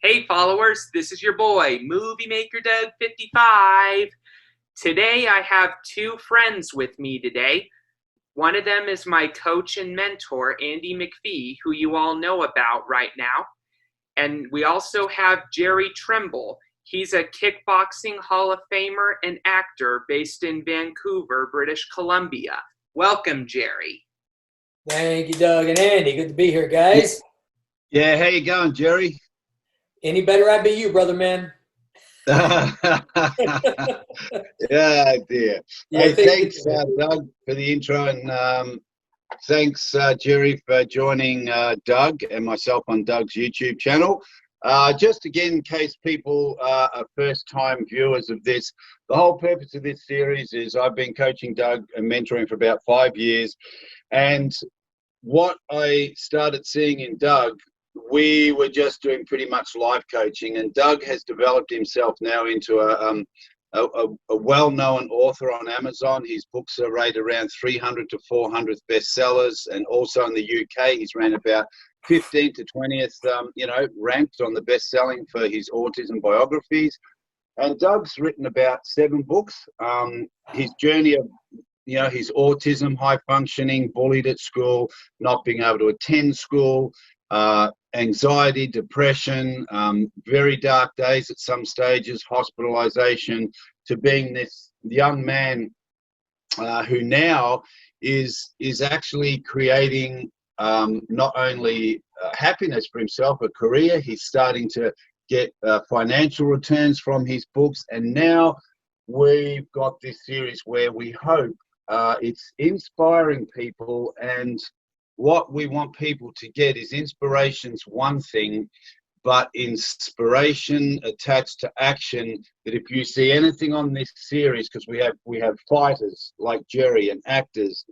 Hey followers, this is your boy, Movie Maker Doug 55. Today I have two friends with me today. One of them is my coach and mentor, Andy McPhee, who you all know about right now. And we also have Jerry Trimble. He's a kickboxing Hall of Famer and actor based in Vancouver, British Columbia. Welcome, Jerry. Thank you, Doug and Andy. Good to be here, guys. Yeah, how you going, Jerry? Any better, I'd be you, brother, man. Yeah, dear. Yeah, Hey, thanks, Doug, for the intro, and thanks, Jerry, for joining Doug and myself on Doug's YouTube channel. Just again, in case people are first-time viewers of this, the whole purpose of this series is I've been coaching Doug and mentoring for about 5 years, and what I started seeing in Doug, we were just doing pretty much life coaching, and Doug has developed himself now into a well-known author on Amazon. His books are rated around 300 to 400 bestsellers, and also in the UK, he's ran about 15th to 20th, ranked on the best-selling for his autism biographies. And Doug's written about 7 books. His journey of his autism, high functioning, bullied at school, not being able to attend school, anxiety, depression, very dark days at some stages, hospitalization, to being this young man who now is actually creating not only happiness for himself, a career. He's starting to get financial returns from his books, and now we've got this series where we hope it's inspiring people, and what we want people to get is inspiration's one thing, but inspiration attached to action. That if you see anything on this series, because we have fighters like Jerry and actors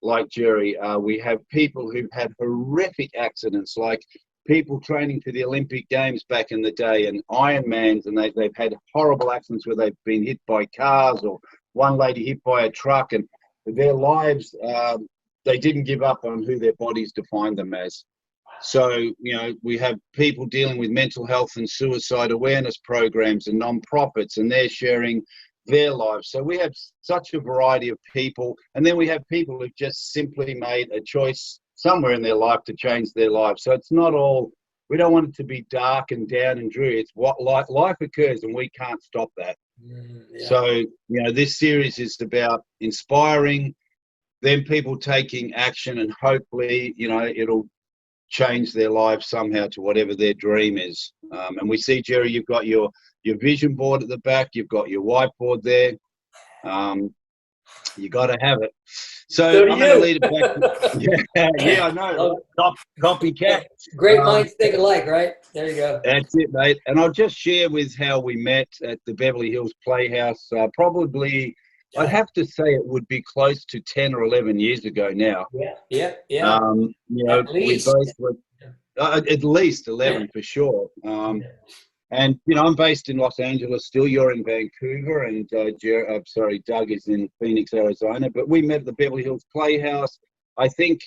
like Jerry, we have people who've had horrific accidents, like people training for the Olympic Games back in the day, and Ironmans, and they've had horrible accidents where they've been hit by cars, or one lady hit by a truck, and their lives, they didn't give up on who their bodies defined them as. So, we have people dealing with mental health and suicide awareness programs and non-profits, and they're sharing their lives. So we have such a variety of people. And then we have people who've just simply made a choice somewhere in their life to change their lives. So it's not all, we don't want it to be dark and down and dreary. It's what life occurs, and we can't stop that. Yeah. So, this series is about inspiring, then people taking action, and hopefully, it'll change their lives somehow to whatever their dream is. And we see, Jerry, you've got your vision board at the back, you've got your whiteboard there. You got to have it. So I'm going to lead it back. Yeah, I know. Copycat. Great minds think alike, right? There you go. That's it, mate. And I'll just share with how we met at the Beverly Hills Playhouse. Probably, I'd have to say it would be close to 10 or 11 years ago now. Yeah. At least. We both were, at least 11 for sure. And, I'm based in Los Angeles still. You're in Vancouver, and Doug is in Phoenix, Arizona. But we met at the Beverly Hills Playhouse. I think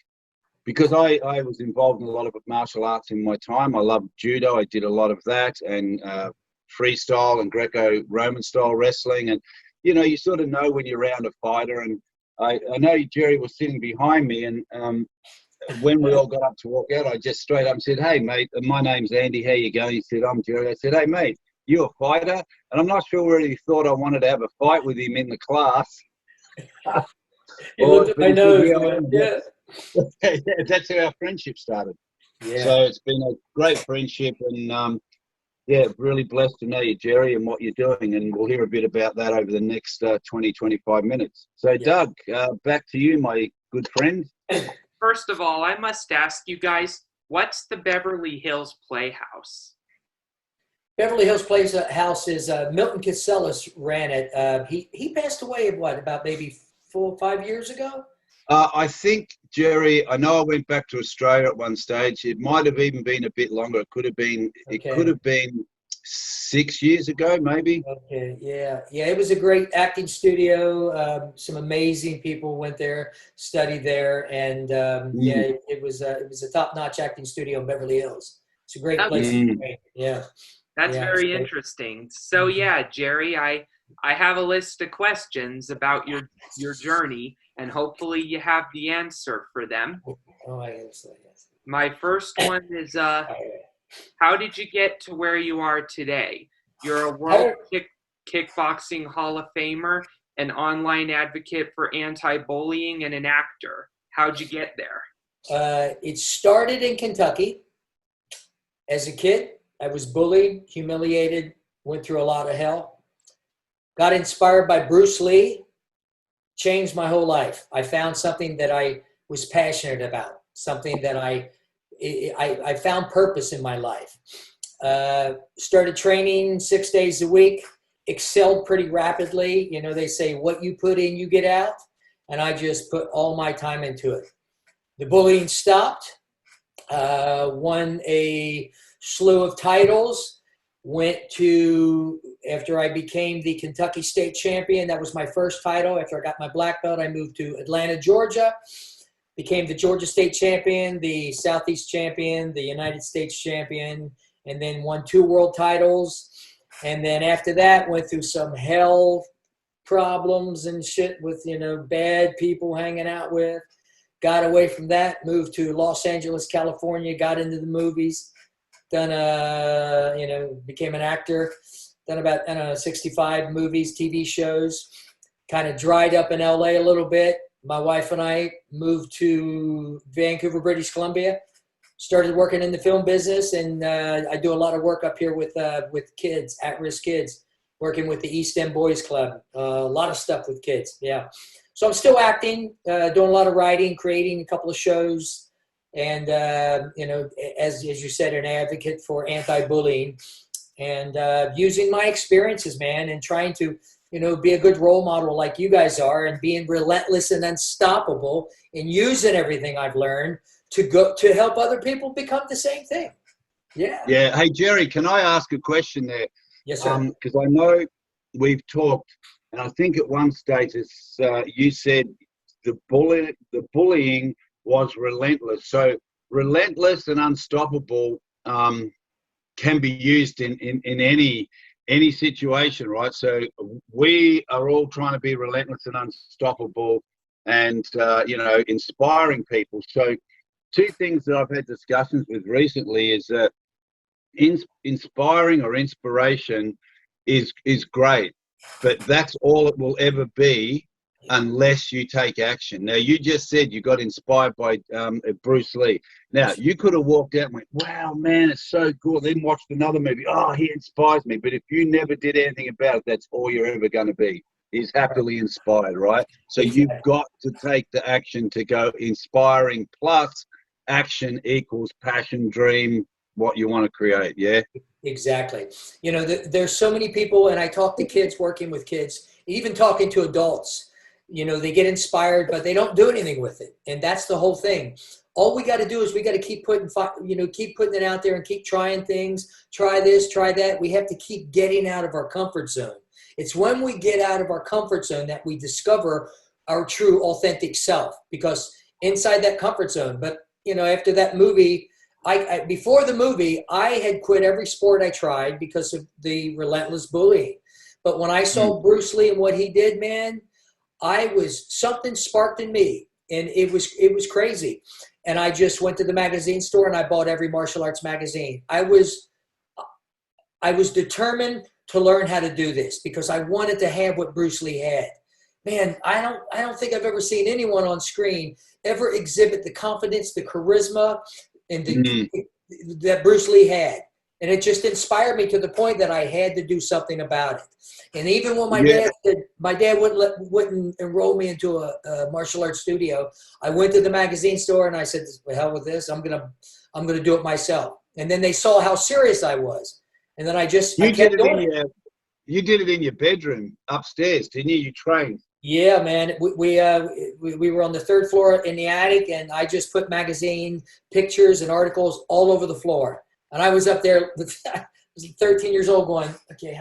because I was involved in a lot of martial arts in my time. I loved judo. I did a lot of that, and freestyle and Greco-Roman style wrestling. And, you sort of know when you're around a fighter. And I know Jerry was sitting behind me, and when we all got up to walk out, I just straight up said, "Hey, mate, my name's Andy. How you going?" He said, "I'm Jerry." I said, "Hey, mate, you a fighter?" And I'm not sure whether he thought I wanted to have a fight with him in the class. He looked at my nose, man. Yeah. That's how our friendship started. Yeah. So it's been a great friendship, and really blessed to know you, Jerry, and what you're doing. And we'll hear a bit about that over the next 20, 25 minutes. So, Doug, back to you, my good friend. First of all, I must ask you guys, what's the Beverly Hills Playhouse? Beverly Hills Playhouse is Milton Casellas ran it. He passed away about maybe 4 or 5 years ago. I think, Jerry, I know I went back to Australia at one stage. It might have even been a bit longer. It could have been. Okay. It could have been 6 years ago, maybe. Okay, yeah. It was a great acting studio. Some amazing people went there, studied there, and it was a top-notch acting studio in Beverly Hills. It's a great That's, place to train. Yeah. that's Yeah, very interesting. So yeah, Jerry, I have a list of questions about your journey, and hopefully you have the answer for them. Oh, I guess so, yes. My first one is All right. how did you get to where you are today? You're a world kickboxing Hall of Famer, an online advocate for anti-bullying, and an actor. How'd you get there? It started in Kentucky. As a kid, I was bullied, humiliated, went through a lot of hell. Got inspired by Bruce Lee, changed my whole life. I found something that I was passionate about, something that I found purpose in my life. Started training 6 days a week, excelled pretty rapidly. You know, they say what you put in, you get out. And I just put all my time into it. The bullying stopped, won a slew of titles, after I became the Kentucky state champion, that was my first title. After I got my black belt, I moved to Atlanta, Georgia, became the Georgia state champion, the Southeast champion, the United States champion, and then won 2 world titles. And then after that, went through some hell problems and shit with, bad people hanging out with. Got away from that, moved to Los Angeles, California, got into the movies, became an actor, done about, 65 movies, TV shows, kind of dried up in LA a little bit. My wife and I moved to Vancouver, British Columbia, started working in the film business, and I do a lot of work up here with kids, at-risk kids, working with the East End Boys Club, a lot of stuff with kids, yeah. So I'm still acting, doing a lot of writing, creating a couple of shows, and, as you said, an advocate for anti-bullying, and using my experiences, man, and trying to, be a good role model like you guys are, and being relentless and unstoppable, and using everything I've learned to help other people become the same thing. Yeah. Yeah. Hey, Jerry, can I ask a question there? Yes, sir. Because I know we've talked, and I think at one stage you said the bullying was relentless. So relentless and unstoppable can be used in any situation, right? So we are all trying to be relentless and unstoppable, and inspiring people. So 2 things that I've had discussions with recently is that inspiring or inspiration is great, but that's all it will ever be unless you take action. Now, you just said you got inspired by Bruce Lee. Now, you could have walked out and went, wow, man, it's so cool. Then watched another movie. Oh, he inspires me. But if you never did anything about it, that's all you're ever going to be, is happily inspired, right? So you've got to take the action to go inspiring plus action equals passion, dream, what you want to create. Yeah. Exactly. There's so many people, and I talk to kids, working with kids, even talking to adults, they get inspired, but they don't do anything with it. And that's the whole thing. All we got to do is we got to keep putting it out there and keep trying things, try this, try that. We have to keep getting out of our comfort zone. It's when we get out of our comfort zone that we discover our true authentic self, because inside that comfort zone. But, after that movie, before the movie, I had quit every sport I tried because of the relentless bullying. But when I saw Bruce Lee and what he did, man, something sparked in me, and it was crazy. And I just went to the magazine store and I bought every martial arts magazine. I was determined to learn how to do this because I wanted to have what Bruce Lee had. Man, I don't think I've ever seen anyone on screen ever exhibit the confidence, the charisma, and that Bruce Lee had. And it just inspired me to the point that I had to do something about it. And even when my dad wouldn't enroll me into a martial arts studio, I went to the magazine store and I said, "The hell with this! I'm gonna do it myself." And then they saw how serious I was, and then I kept doing it. You did it in your bedroom upstairs, didn't you? You trained. Yeah, man. We were on the 3rd floor in the attic, and I just put magazine pictures and articles all over the floor. And I was up there, I was 13 years old, going, okay,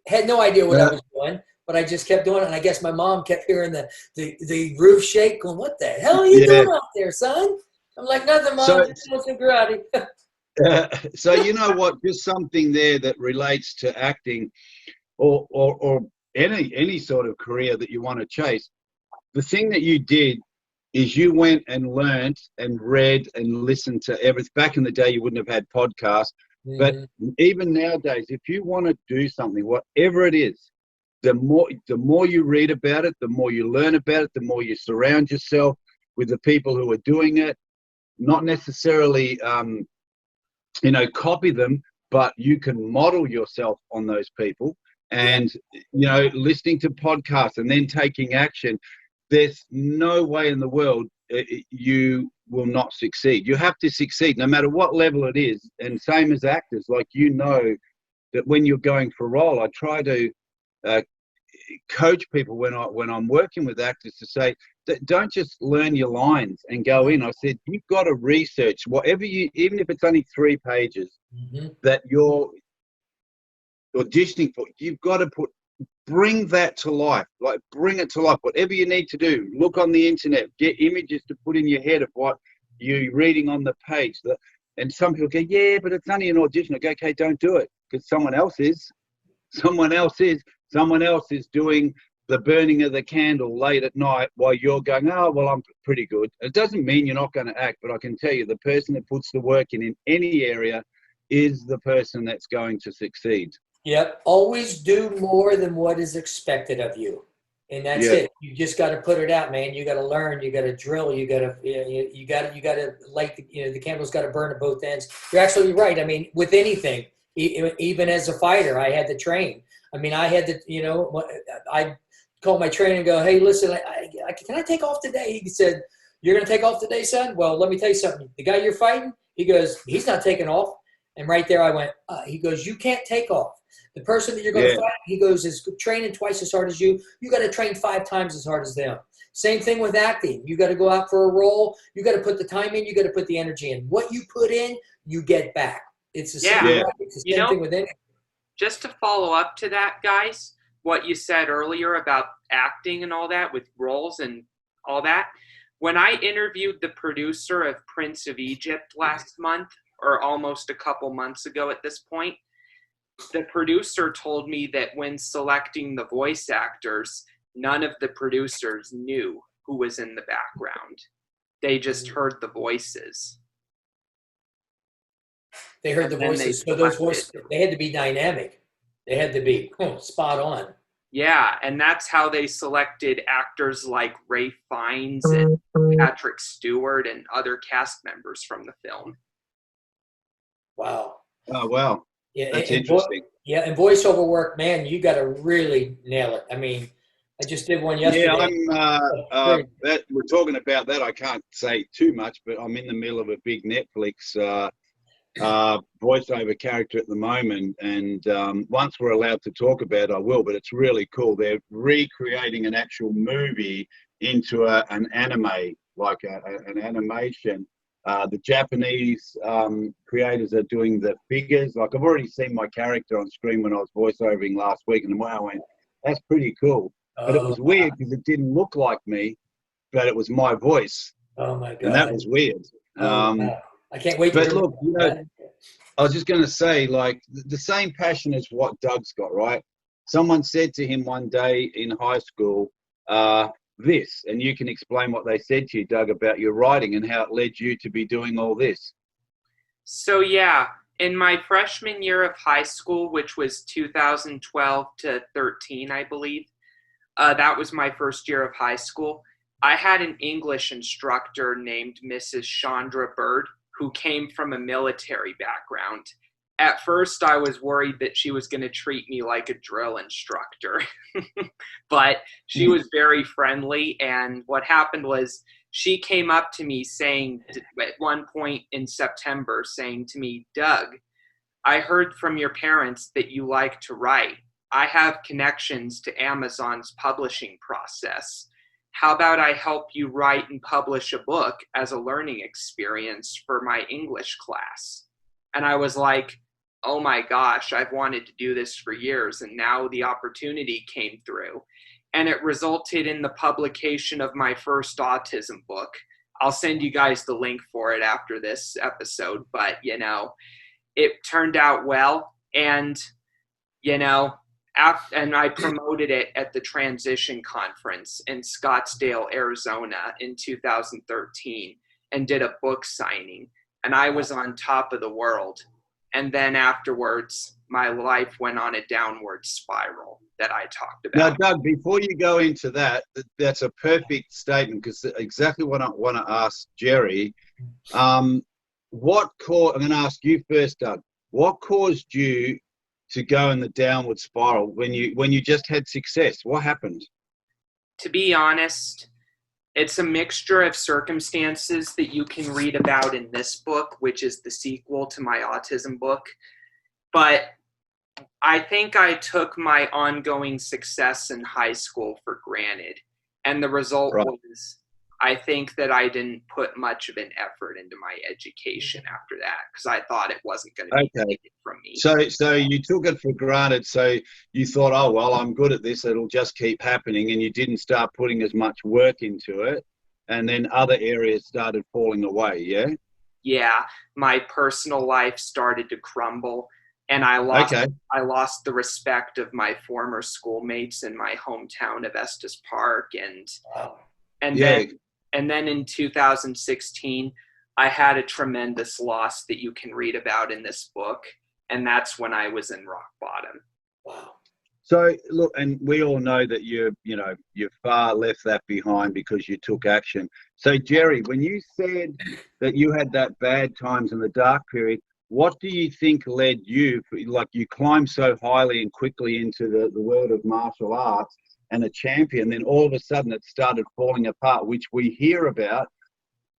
had no idea what I was doing, but I just kept doing it. And I guess my mom kept hearing the roof shake, going, "What the hell are you doing out there, son?" I'm like, "Nothing, Mom, just doing some karate." So you know what? Just something there that relates to acting, or any sort of career that you want to chase. The thing that you did is you went and learned and read and listened to everything. Back in the day, you wouldn't have had podcasts, but even nowadays, if you want to do something, whatever it is, the more you read about it, the more you learn about it, the more you surround yourself with the people who are doing it. Not necessarily, copy them, but you can model yourself on those people. And listening to podcasts and then taking action. There's no way in the world you will not succeed. You have to succeed no matter what level it is. And same as actors, like that when you're going for a role, I try to coach people when I'm working with actors to say that don't just learn your lines and go in. I said you've got to research whatever even if it's only 3 pages that you're auditioning for. You've got to bring that to life, like bring it to life. Whatever you need to do, look on the internet, get images to put in your head of what you're reading on the page. And some people go, yeah, but it's only an audition. I go, okay, don't do it, because someone else is doing the burning of the candle late at night while you're going, oh, well, I'm pretty good. It doesn't mean you're not going to act, but I can tell you the person that puts the work in any area is the person that's going to succeed. Yep. Always do more than what is expected of you. And that's it. You just got to put it out, man. You got to learn, you got to drill, you got to light the candle's got to burn at both ends. You're absolutely right. I mean, with anything, even as a fighter, I had to train. I mean, I had to, I called my trainer and go, hey, listen, can I take off today? He said, you're going to take off today, son? Well, let me tell you something. The guy you're fighting, he goes, he's not taking off. And right there I went, he goes, you can't take off. The person that you're going to fight, he goes, is training twice as hard as you. You got to train 5 times as hard as them. Same thing with acting. You got to go out for a role. You got to put the time in. You got to put the energy in. What you put in, you get back. It's the same, it's the same thing with anything. Just to follow up to that, guys, what you said earlier about acting and all that with roles and all that. When I interviewed the producer of Prince of Egypt last month, or almost a couple months ago at this point, the producer told me that when selecting the voice actors, none of the producers knew who was in the background. They just heard the voices. They heard the voices. So those voices, they had to be dynamic. They had to be spot on. Yeah, and that's how they selected actors like Ray Fiennes and Patrick Stewart and other cast members from the film. Wow. Oh, wow. Yeah, that's interesting. And voiceover work, man, you got to really nail it. I mean, I just did one yesterday. Yeah, we're talking about that. I can't say too much, but I'm in the middle of a big Netflix voiceover character at the moment. And once we're allowed to talk about it, I will, but it's really cool. They're recreating an actual movie into an anime, like an animation. The Japanese creators are doing the figures. Like I've already seen my character on screen when I was voiceovering last week, and I went, that's pretty cool. But it was weird because it didn't look like me, but it was my voice. Oh my God. And that was weird. I can't wait. But look, I was just going to say, like, the same passion as what Doug's got, right? Someone said to him one day in high school, this, and you can explain what they said to you, Doug, about your writing and how it led you to be doing all this. So yeah, in my freshman year of high school, which was 2012 to 13, I believe, that was my first year of high school. I had an English instructor named Mrs. Chandra Bird, who came from a military background. At first, I was worried that she was going to treat me like a drill instructor, but she was very friendly. And what happened was she came up to me saying, at one point in September, saying to me, Doug, I heard from your parents that you like to write. I have connections to Amazon's publishing process. How about I help you write and publish a book as a learning experience for my English class? And I was like, oh my gosh, I've wanted to do this for years, and now the opportunity came through. And it resulted in the publication of my first autism book. I'll send you guys the link for it after this episode. But, it turned out well. And, and I promoted it at the Transition Conference in Scottsdale, Arizona in 2013 and did a book signing. And I was on top of the world. And then afterwards, my life went on a downward spiral that I talked Now, about. Doug, before you go into that, that's a perfect statement, because exactly what I want to ask Jerry. I'm going to ask you first, Doug. What caused you to go in the downward spiral when you just had success? What happened? To be honest, it's a mixture of circumstances that you can read about in this book, which is the sequel to my autism book. But I think I took my ongoing success in high school for granted. And the result was, I think that I didn't put much of an effort into my education after that, because I thought it wasn't going to be taken from me. So you took it for granted. So you thought, oh, well, I'm good at this. It'll just keep happening. And you didn't start putting as much work into it. And then other areas started falling away, yeah? Yeah, my personal life started to crumble. And I lost the respect of my former schoolmates in my hometown of Estes Park. And then in 2016, I had a tremendous loss that you can read about in this book. And that's when I was in rock bottom. Wow. So look, and we all know that you're far left that behind because you took action. So Jerry, when you said that you had that bad times in the dark period, what do you think led you, like you climbed so highly and quickly into the world of martial arts and a champion, then all of a sudden it started falling apart, which we hear about.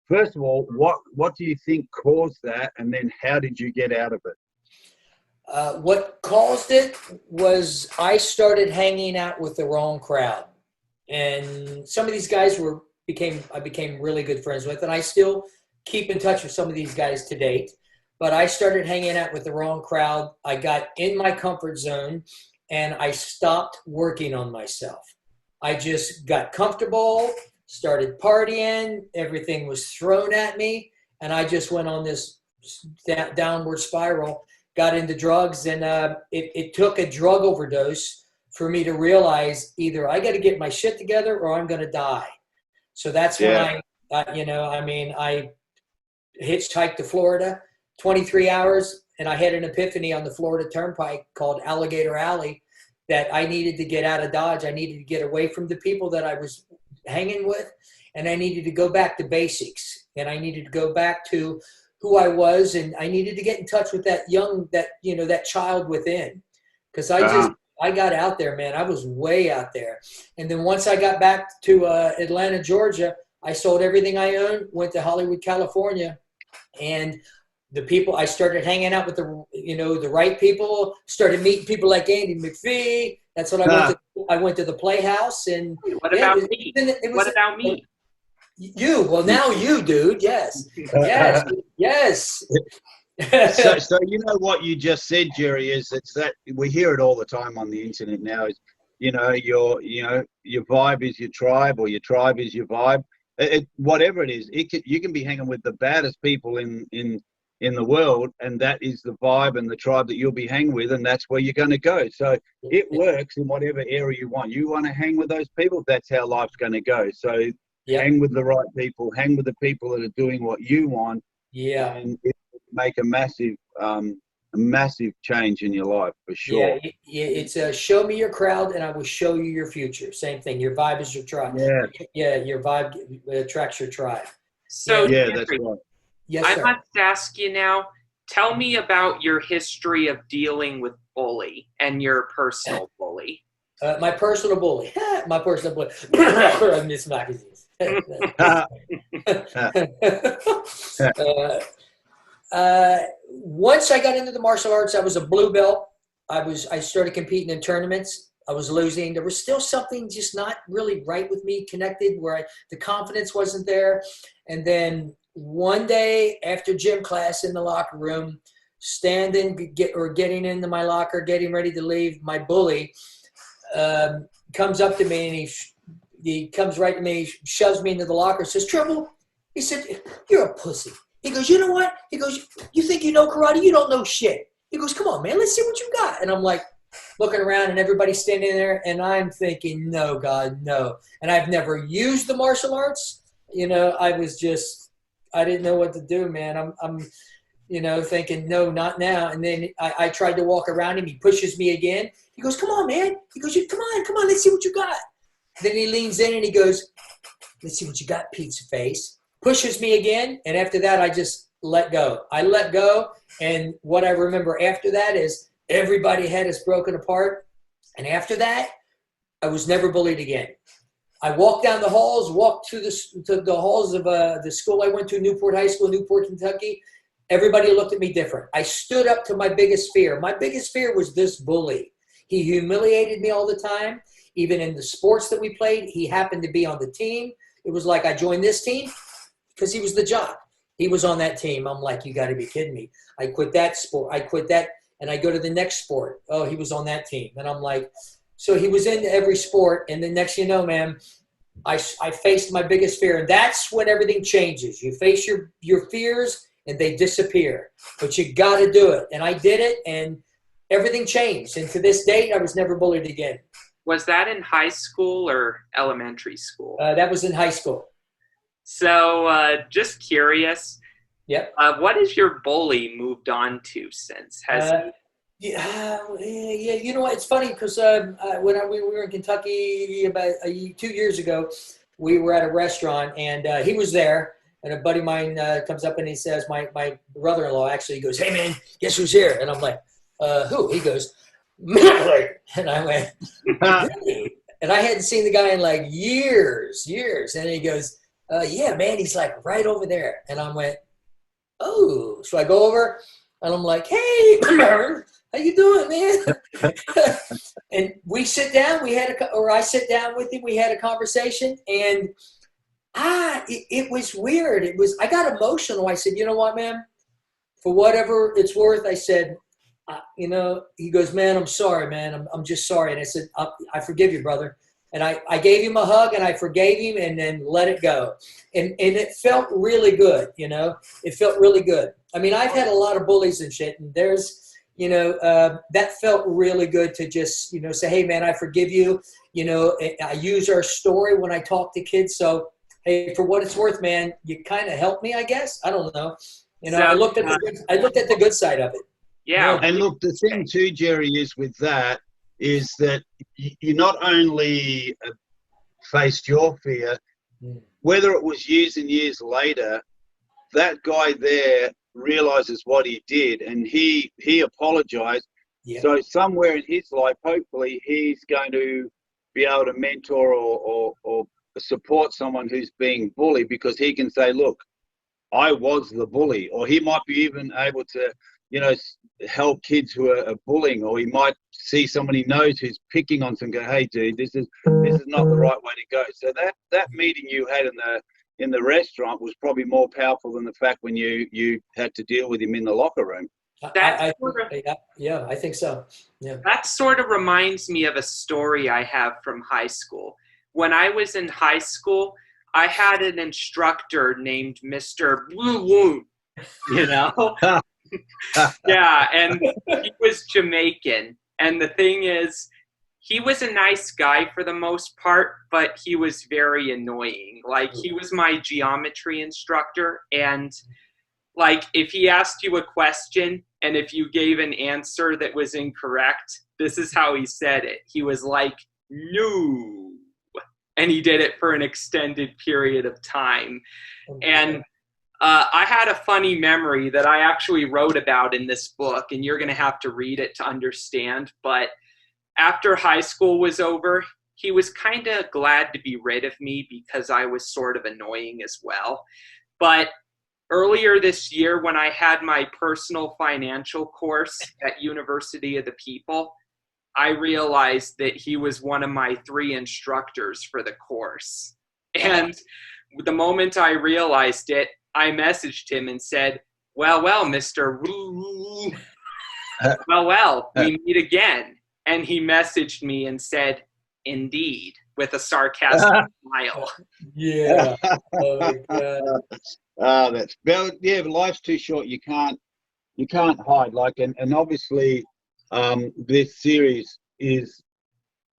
First of all, what do you think caused that? And then how did you get out of it? What caused it was I started hanging out with the wrong crowd. And some of these guys I became really good friends with, and I still keep in touch with some of these guys to date. But I started hanging out with the wrong crowd. I got in my comfort zone, and I stopped working on myself. I just got comfortable, started partying, everything was thrown at me, and I just went on this downward spiral, got into drugs, and it took a drug overdose for me to realize either I got to get my shit together or I'm going to die. So that's when I hitchhiked to Florida, 23 hours, and I had an epiphany on the Florida Turnpike called Alligator Alley that I needed to get out of Dodge. I needed to get away from the people that I was hanging with, and I needed to go back to basics, and I needed to go back to who I was, and I needed to get in touch with that child within, because I got out there, man. I was way out there. And then once I got back to Atlanta, Georgia, I sold everything I owned, went to Hollywood, California, and the people, I started hanging out with the right people, started meeting people like Andy McPhee. That's what I went to the Playhouse. And what about me? What about me? You, well, now you, dude. Yes. Yes. So you know what you just said, Jerry, is it's that we hear it all the time on the internet now is, your vibe is your tribe, or your tribe is your vibe. Whatever it is, you can be hanging with the baddest people in the world, and that is the vibe and the tribe that you'll be hanging with, and that's where you're going to go. So it works in whatever area you want. You want to hang with those people, that's how life's going to go. So hang with the right people, hang with the people that are doing what you want. Yeah. And it will make a massive change in your life, for sure. Yeah, it's show me your crowd and I will show you your future. Same thing. Your vibe is your tribe. Yeah, your vibe attracts your tribe. So that's right. Yes, I sir. must ask you now, tell me about your history of dealing with bully and your personal bully. My personal bully. My personal bully. I miss magazines. Once I got into the martial arts, I was a blue belt. I started competing in tournaments. I was losing. There was still something just not really right with me, connected, where the confidence wasn't there. And then one day after gym class in the locker room, getting into my locker, getting ready to leave, my bully comes up to me, and he comes right to me, shoves me into the locker, says, "Trimble, He said, you're a pussy. He goes, you know what? He goes, you think you know karate? You don't know shit. He goes, come on, man, let's see what you got. And I'm like, looking around and everybody's standing there, and I'm thinking, no, God, no. And I've never used the martial arts. You know, I didn't know what to do, man. I'm thinking, no, not now. And then I tried to walk around him. He pushes me again. He goes, come on, man. He goes, come on, let's see what you got. Then he leans in and he goes, let's see what you got, pizza face. Pushes me again. And after that, I just let go. I let go. And what I remember after that is everybody's head is broken apart. And after that, I was never bullied again. I walked down the halls, walked through to the halls of the school I went to, Newport High School, Newport, Kentucky. Everybody looked at me different. I stood up to my biggest fear. My biggest fear was this bully. He humiliated me all the time. Even in the sports that we played, he happened to be on the team. It was like I joined this team because he was the jock. He was on that team. I'm like, you got to be kidding me. I quit that sport. I quit that, and I go to the next sport. Oh, he was on that team. And I'm like, so he was in every sport. And the next you know, man, I faced my biggest fear. And that's when everything changes. You face your fears, and they disappear. But you got to do it. And I did it, and everything changed. And to this date, I was never bullied again. Was that in high school or elementary school? That was in high school. So just curious. Yep. What has your bully moved on to since? Yeah, you know what? It's funny because when we were in Kentucky about 2 years ago, we were at a restaurant, and he was there. And a buddy of mine comes up and he says, my brother-in-law actually goes, hey, man, guess who's here? And I'm like, who? He goes, McPhee. And I went, really? And I hadn't seen the guy in like years. And he goes, yeah, man, he's like right over there. And I went, oh. So I go over and I'm like, hey, how you doing, man? And we sit down. I sit down with him. We had a conversation, and it was weird. I got emotional. I said, you know what, man? For whatever it's worth, I said, he goes, man, I'm sorry, man. I'm just sorry. And I said, I forgive you, brother. And I gave him a hug, and I forgave him, and then let it go. And it felt really good, It felt really good. I mean, I've had a lot of bullies and shit, and there's, that felt really good to just, say, hey, man, I forgive you. I use our story when I talk to kids. So, hey, for what it's worth, man, you kind of helped me, I guess. I don't know. I looked at the good side of it. Yeah. And look, the thing too, Jerry, is with that is that you not only faced your fear, whether it was years and years later, that guy there realizes what he did, and he apologized. Yeah. So somewhere in his life, hopefully, he's going to be able to mentor or support someone who's being bullied, because he can say, look, I was the bully. Or he might be even able to, help kids who are bullying, or he might see someone he knows who's picking on some, go, hey, dude, this is not the right way to go. So that meeting you had in the restaurant was probably more powerful than the fact when you had to deal with him in the locker room. I think so. Yeah. That sort of reminds me of a story I have from high school. When I was in high school, I had an instructor named Mr. Blue Woon, Yeah, and he was Jamaican. And the thing is, he was a nice guy for the most part, but he was very annoying. Like, he was my geometry instructor, and like, if he asked you a question and if you gave an answer that was incorrect, this is how he said it. He was like, no. And he did it for an extended period of time. And I had a funny memory that I actually wrote about in this book, and you're going to have to read it to understand. But after high school was over, he was kind of glad to be rid of me because I was sort of annoying as well. But earlier this year, when I had my personal financial course at University of the People, I realized that he was one of my 3 instructors for the course. And the moment I realized it, I messaged him and said, well, Mr. well, we meet again. And he messaged me and said, indeed, with a sarcastic smile. Yeah. Oh my God. That's well, yeah. But life's too short. You can't hide. Like, and obviously, this series is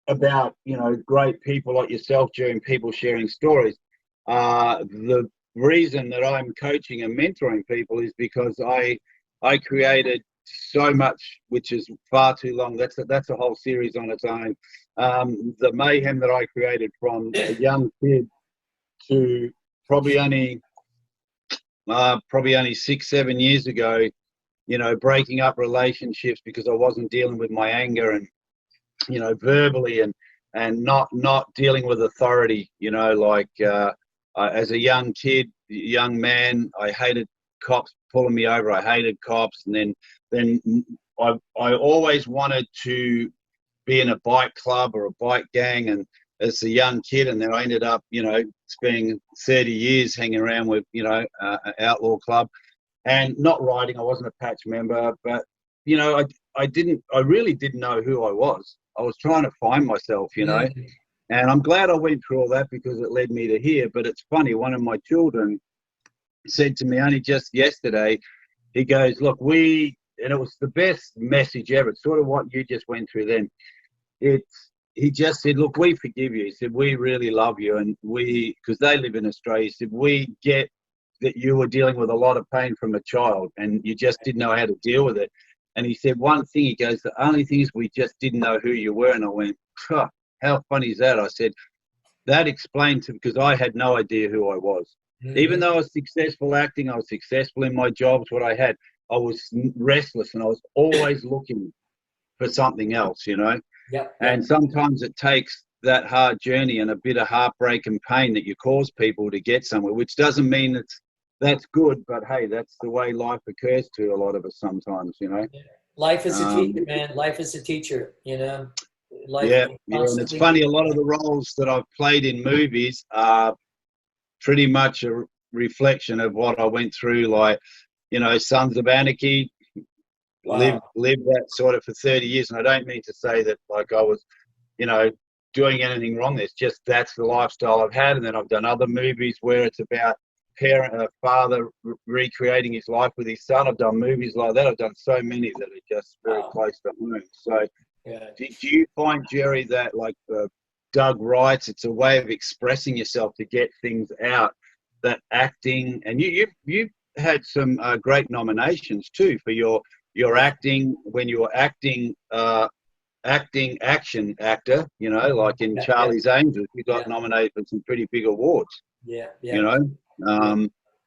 about great people like yourself, Jerry, and people sharing stories. The reason that I'm coaching and mentoring people is because I created so much, which is far too long. That's a whole series on its own. The mayhem that I created from a young kid to probably only 6-7 years ago, breaking up relationships because I wasn't dealing with my anger and verbally and not dealing with authority. As a young young man, I hated cops pulling me over. I hated cops, and then I always wanted to be in a bike club or a bike gang, and as a young kid, and then I ended up spending 30 years hanging around with an outlaw club and not riding. I wasn't a patch member, but I really didn't know who I was. I was trying to find myself, and I'm glad I went through all that because it led me to here. But it's funny, one of my children said to me only just yesterday, he goes, look, and it was the best message ever. It's sort of what you just went through then. He just said, look, we forgive you. He said, we really love you. And because they live in Australia, he said, we get that you were dealing with a lot of pain from a child and you just didn't know how to deal with it. And he said one thing, he goes, the only thing is we just didn't know who you were. And I went, huh, how funny is that? I said, that explained to, because I had no idea who I was. Mm-hmm. Even though I was successful acting, I was successful in my jobs, what I had, I was restless and I was always looking for something else, Yep. And sometimes it takes that hard journey and a bit of heartbreak and pain that you cause people to get somewhere, which doesn't mean that's good, but hey, that's the way life occurs to a lot of us sometimes, Life is a teacher, man. Life is a teacher, Life yeah, and it's funny, a lot of the roles that I've played in movies are pretty much a reflection of what I went through, like, Sons of Anarchy. Wow. Lived that sort of for 30 years, and I don't mean to say that like I was, doing anything wrong. It's just that's the lifestyle I've had, and then I've done other movies where it's about father recreating his life with his son. I've done movies like that. I've done so many that are just very close to home. So, do you find, Jerry, that like Doug writes, it's a way of expressing yourself to get things out? That acting, and you've had some great nominations too for your acting when you were acting action actor, like in Charlie's Angels, you got nominated for some pretty big awards.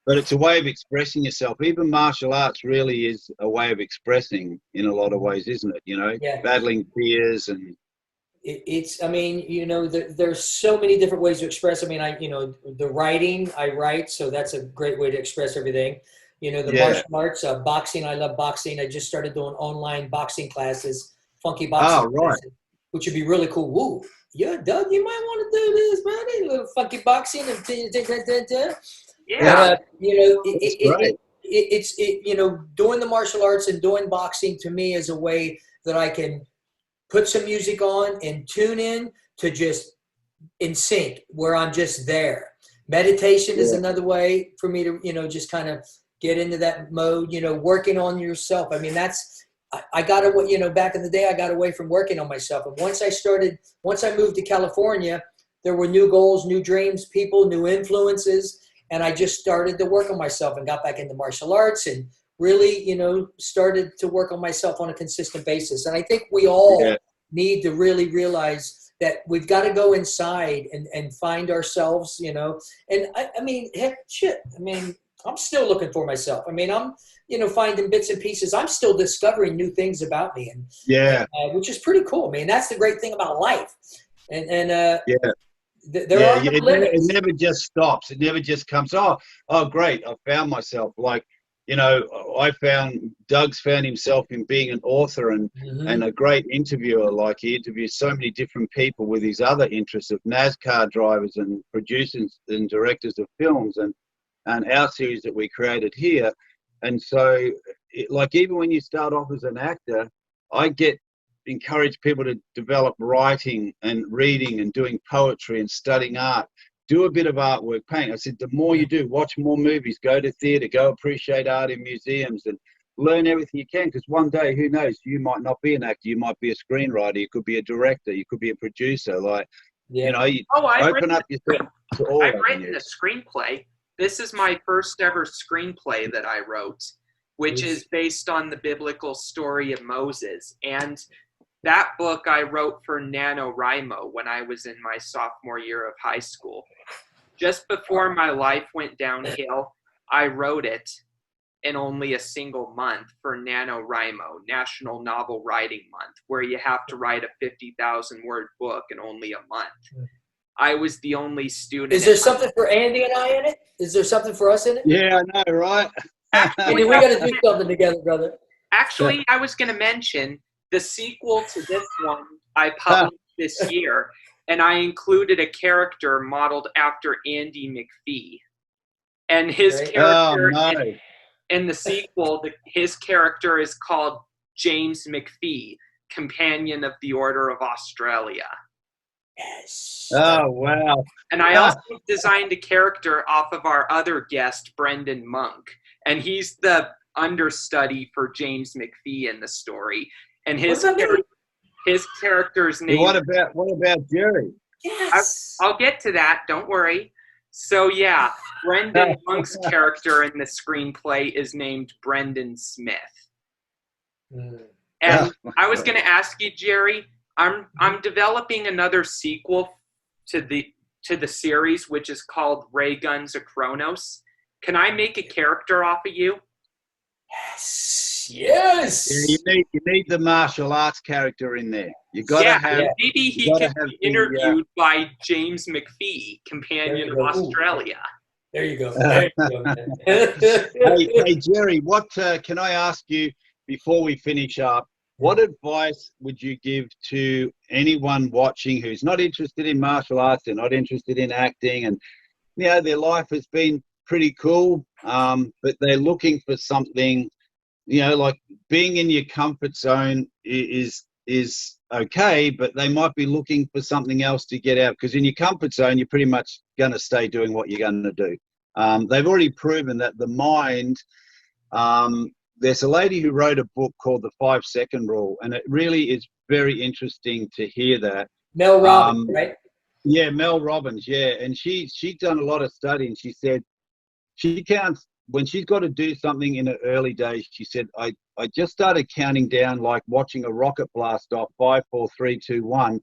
But it's a way of expressing yourself. Even martial arts really is a way of expressing in a lot of ways, isn't it? Battling fears and there's so many different ways to express. I mean, the writing, I write, so that's a great way to express everything. Martial arts, boxing, I love boxing. I just started doing online boxing classes, funky boxing classes, which would be really cool. Woo, yeah, Doug, you might want to do this, man. A little funky boxing and yeah. It's doing the martial arts and doing boxing to me is a way that I can put some music on and tune in to just in sync where I'm just there. Meditation is another way for me to, just kind of get into that mode, working on yourself. I mean, I got away, back in the day, I got away from working on myself. And once I moved to California, there were new goals, new dreams, people, new influences. And I just started to work on myself and got back into martial arts and really, started to work on myself on a consistent basis. And I think we all need to really realize that we've got to go inside and find ourselves, and I mean, heck, shit. I mean, I'm still looking for myself. I mean, I'm, finding bits and pieces. I'm still discovering new things about me, and which is pretty cool. I mean, that's the great thing about life. There are no limits. It never just stops. It never just comes. Oh, great! I found myself. Like, Doug's found himself in being an author and a great interviewer. Like, he interviews so many different people with his other interests of NASCAR drivers and producers and directors of films and our series that we created here. And so, like, even when you start off as an actor, I get encourage people to develop writing and reading and doing poetry and studying art. Do a bit of artwork, paint. I said, the more you do, watch more movies, go to theatre, go appreciate art in museums, and learn everything you can. Because one day, who knows, you might not be an actor, you might be a screenwriter, you could be a director, you could be a producer. Like, you know, you open up yourself to all. I've written a screenplay. This is my first ever screenplay that I wrote, which is based on the biblical story of Moses. And that book I wrote for NaNoWriMo when I was in my sophomore year of high school. Just before my life went downhill, I wrote it in only a single month for NaNoWriMo, National Novel Writing Month, where you have to write a 50,000-word book in only a month. I was the only student. Is there something for Andy and I in it? Is there something for us in it? Yeah, I know, right? Andy, we got to do something together, brother. Actually, I was going to mention the sequel to this one I published this year, and I included a character modeled after Andy McPhee. And his character in the sequel, his character is called James McPhee, Companion of the Order of Australia. Yes. Oh, wow. And I also designed a character off of our other guest, Brendan Monk. And he's the understudy for James McPhee in the story. And his character's name. What about Jerry? Yes. I'll get to that. Don't worry. So yeah, Brendan Monk's character in the screenplay is named Brendan Smith. And I was going to ask you, Jerry. I'm developing another sequel to the series, which is called Ray Guns of Kronos. Can I make a character off of you? Yes. Yeah, you need the martial arts character in there. You got to have. Maybe he can be interviewed by James McPhee, Companion of Australia. There you go. Hey, Jerry, what can I ask you before we finish up? What advice would you give to anyone watching who's not interested in martial arts, they're not interested in acting, and you know their life has been pretty cool, but they're looking for something, you know, like being in your comfort zone is okay, but they might be looking for something else to get out, because in your comfort zone, you're pretty much going to stay doing what you're going to do. They've already proven that the mind, there's a lady who wrote a book called The 5-Second Rule, and it really is very interesting to hear that. Mel Robbins, right? Yeah, Mel Robbins, yeah. And she's done a lot of study, and she said she counts, when she's got to do something in her early days, she said, I just started counting down like watching a rocket blast off, 5, 4, 3, 2, 1.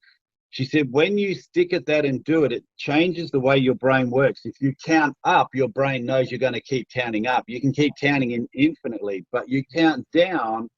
She said, when you stick at that and do it, it changes the way your brain works. If you count up, your brain knows you're going to keep counting up. You can keep counting in infinitely, but you count down.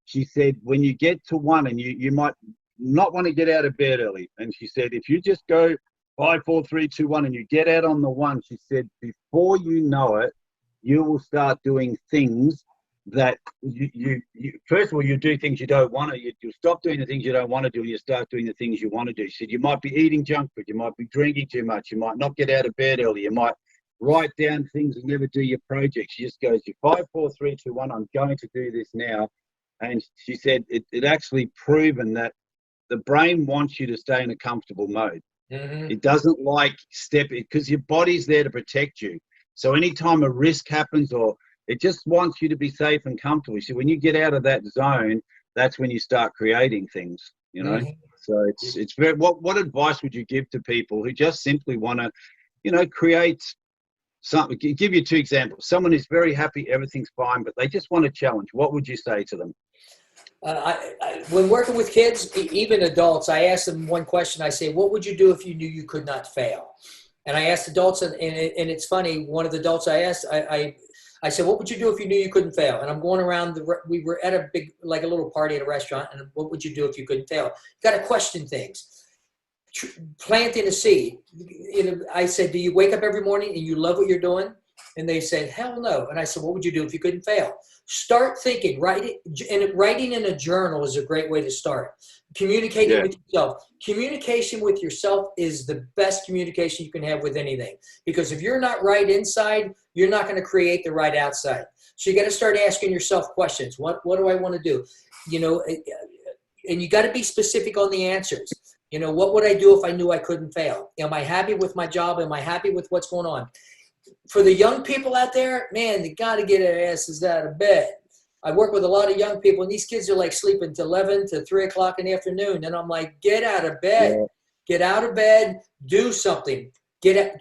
She said, when you get to 1, and you might not want to get out of bed early. And she said, if you just go 5, 4, 3, 2, 1, and you get out on the 1, she said, before you know it, you will start doing things that you first of all, you do things you don't want to. You stop doing the things you don't want to do, and you start doing the things you want to do. She said, you might be eating junk food, you might be drinking too much, you might not get out of bed early, you might write down things and never do your project. She just goes, 5, 4, 3, 2, 1, I'm going to do this now. And she said it actually proven that the brain wants you to stay in a comfortable mode. It doesn't like because your body's there to protect you. So anytime a risk happens, or it just wants you to be safe and comfortable. So when you get out of that zone, that's when you start creating things, you know. So it's very. What advice would you give to people who just simply want to, you know, create something? Give you 2 examples. Someone is very happy, everything's fine, but they just want a challenge. What would you say to them? When working with kids, even adults, I ask them one question. I say, what would you do if you knew you could not fail? And I asked adults, and it's funny, one of the adults I asked, I said, what would you do if you knew you couldn't fail? And I'm going around, we were at a little party at a restaurant, and what would you do if you couldn't fail? You got to question things. Planting a seed. I said, do you wake up every morning and you love what you're doing? And they said, hell no. And I said, what would you do if you couldn't fail? Start thinking. Writing in a journal is a great way to start. Communicating with yourself. Communication with yourself is the best communication you can have with anything. Because if you're not right inside, you're not going to create the right outside. So you got to start asking yourself questions. What do I want to do? You know, and you got to be specific on the answers. You know, what would I do if I knew I couldn't fail? Am I happy with my job? Am I happy with what's going on? For the young people out there, man, they got to get their asses out of bed. I work with a lot of young people, and these kids are like sleeping to 11 to 3 o'clock in the afternoon. And I'm like, get out of bed. Yeah. Get out of bed. Do something.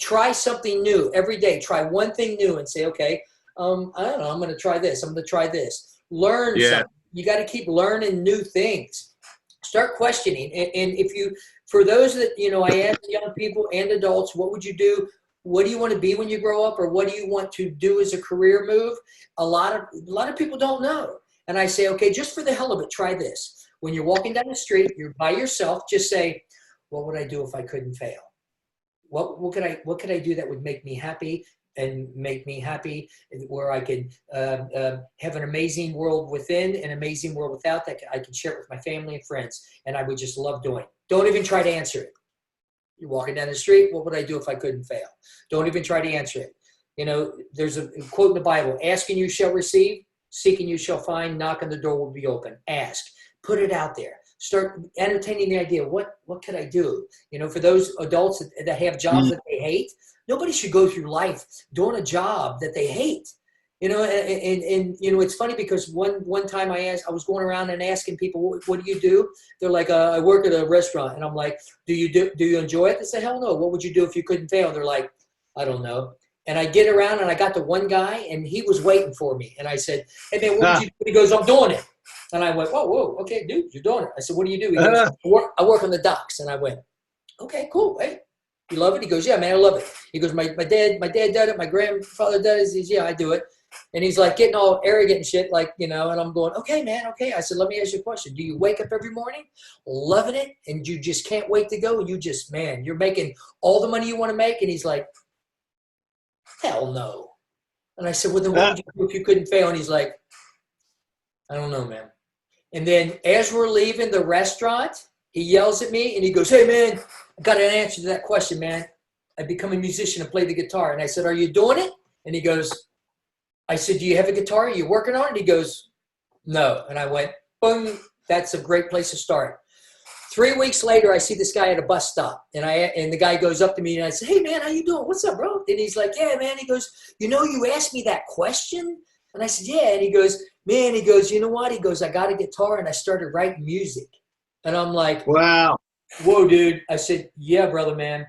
Try something new every day. Try one thing new and say, okay, I don't know, I'm going to try this. I'm going to try this. Learn something. You got to keep learning new things. Start questioning. And if you, for those that, you know, I ask young people and adults, what would you do? What do you want to be when you grow up, or what do you want to do as a career move? A lot of people don't know. And I say, okay, just for the hell of it, try this. When you're walking down the street, you're by yourself, just say, what would I do if I couldn't fail? What could I do that would make me happy and make me happy, where I could have an amazing world within, an amazing world without, that I can share it with my family and friends, and I would just love doing. Don't even try to answer it. You're walking down the street, what would I do if I couldn't fail? Don't even try to answer it. You know, there's a quote in the Bible, ask and you shall receive, seek and you shall find, knock and the door will be open. Ask, put it out there. Start entertaining the idea, what could I do? You know, for those adults that have jobs that they hate, nobody should go through life doing a job that they hate. You know, and you know, it's funny because one time I was going around and asking people, what do you do? They're like, I work at a restaurant. And I'm like, do you enjoy it? They say, hell no. What would you do if you couldn't fail? And they're like, I don't know. And I get around and I got the one guy and he was waiting for me. And I said, hey man, what would you do? He goes, I'm doing it. And I went, whoa, okay, dude, you're doing it. I said, what do you do? He goes, I work on the docks. And I went, okay, cool. Hey, you love it? He goes, yeah, man, I love it. He goes, my dad did it. My grandfather does it. Yeah, I do it. And he's like getting all arrogant and shit, like, you know, and I'm going, okay, man, okay. I said, let me ask you a question. Do you wake up every morning loving it and you just can't wait to go? And you just, man, you're making all the money you want to make? And he's like, hell no. And I said, well, then what would you do if you couldn't fail? And he's like, I don't know, man. And then as we're leaving the restaurant, he yells at me and he goes, hey, man, I got an answer to that question, man. I become a musician and play the guitar. And I said, are you doing it? And he goes, I said, do you have a guitar? Are you working on it? And he goes, no. And I went, boom, that's a great place to start. 3 weeks later, I see this guy at a bus stop. And the guy goes up to me and I said, hey, man, how you doing? What's up, bro? And he's like, yeah, man. He goes, you know, you asked me that question? And I said, yeah. And he goes, man, he goes, you know what? He goes, I got a guitar and I started writing music. And I'm like, wow. Whoa, dude. I said, yeah, brother, man.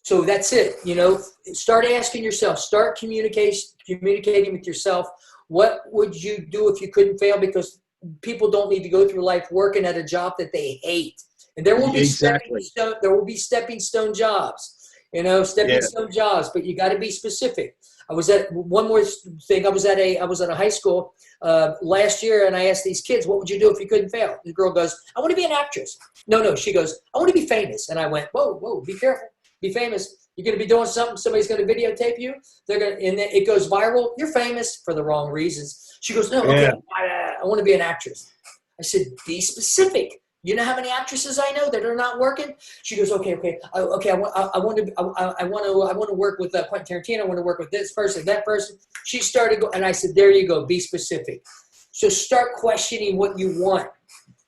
So that's it. You know, start asking yourself, start communicating with yourself. What would you do if you couldn't fail? Because people don't need to go through life working at a job that they hate. And there will be stepping stone jobs, you know, stepping stone jobs, but you got to be specific. I was at one more thing. I was at a high school last year, and I asked these kids, what would you do if you couldn't fail? The girl goes, I want to be an actress. No, she goes, I want to be famous. And I went, whoa, be careful. Be famous. You're going to be doing something. Somebody's going to videotape you. And then it goes viral. You're famous for the wrong reasons. She goes, no, okay, I want to be an actress. I said, be specific. You know how many actresses I know that are not working? She goes, okay. I want to work with Quentin Tarantino. I want to work with this person, that person. She started going, and I said, there you go. Be specific. So start questioning what you want.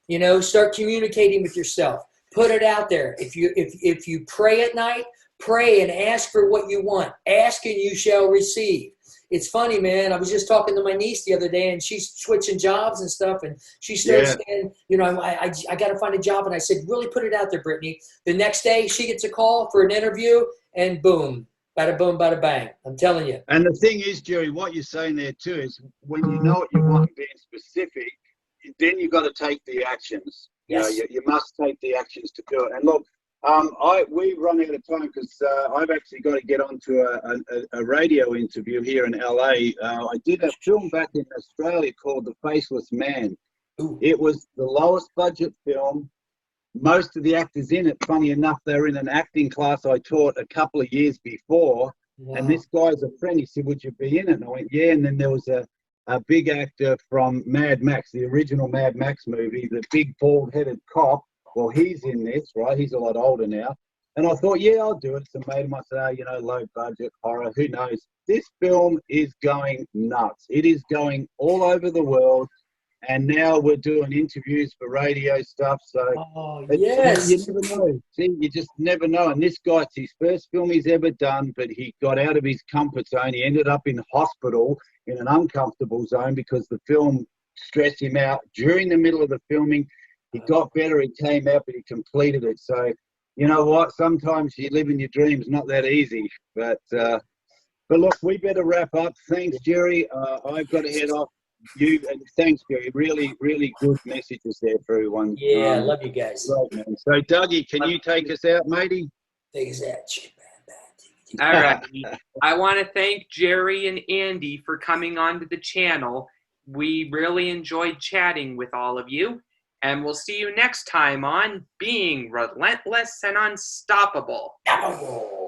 You know, start communicating with yourself. Put it out there. If you pray at night, pray and ask for what you want. Ask and you shall receive. It's funny, man. I was just talking to my niece the other day, and she's switching jobs and stuff, and she starts saying, you know, I got to find a job. And I said, really put it out there, Brittany. The next day, she gets a call for an interview, and boom, bada boom, bada bang. I'm telling you. And the thing is, Jerry, what you're saying there too is when you know what you want and being specific, then you've got to take the actions. Yes. You must take the actions to do it. And look, we run out of time because I've actually got to get onto a radio interview here in LA. I did a film back in Australia called The Faceless Man. Ooh. It was the lowest budget film. Most of the actors in it, funny enough, they're in an acting class I taught a couple of years before. Wow. And this guy's a friend. He said, would you be in it? And I went, yeah. And then there was a big actor from Mad Max, the original Mad Max movie, the big bald-headed cop. Well, he's in this, right? He's a lot older now. And I thought, yeah, I'll do it. So made him, I said, you know, low budget, horror, who knows? This film is going nuts. It is going all over the world. and now we're doing interviews for radio stuff. So Oh, it's, yes. you never know. See, you just never know. And this guy, it's his first film he's ever done, but he got out of his comfort zone. He ended up in hospital in an uncomfortable zone because the film stressed him out. During the middle of the filming, he got better, he came out, but he completed it. So, you know what? Sometimes you live in your dreams, not that easy. But look, we better wrap up. Thanks, Jerry. I've got to head off. You and thanks, Jerry. Really, really good messages there for everyone. Yeah, I love you guys. Right, man. So, Dougie, can you take us out, matey? Take us out. All right. I want to thank Jerry and Andy for coming onto the channel. We really enjoyed chatting with all of you, and we'll see you next time on Being Relentless and Unstoppable. Oh.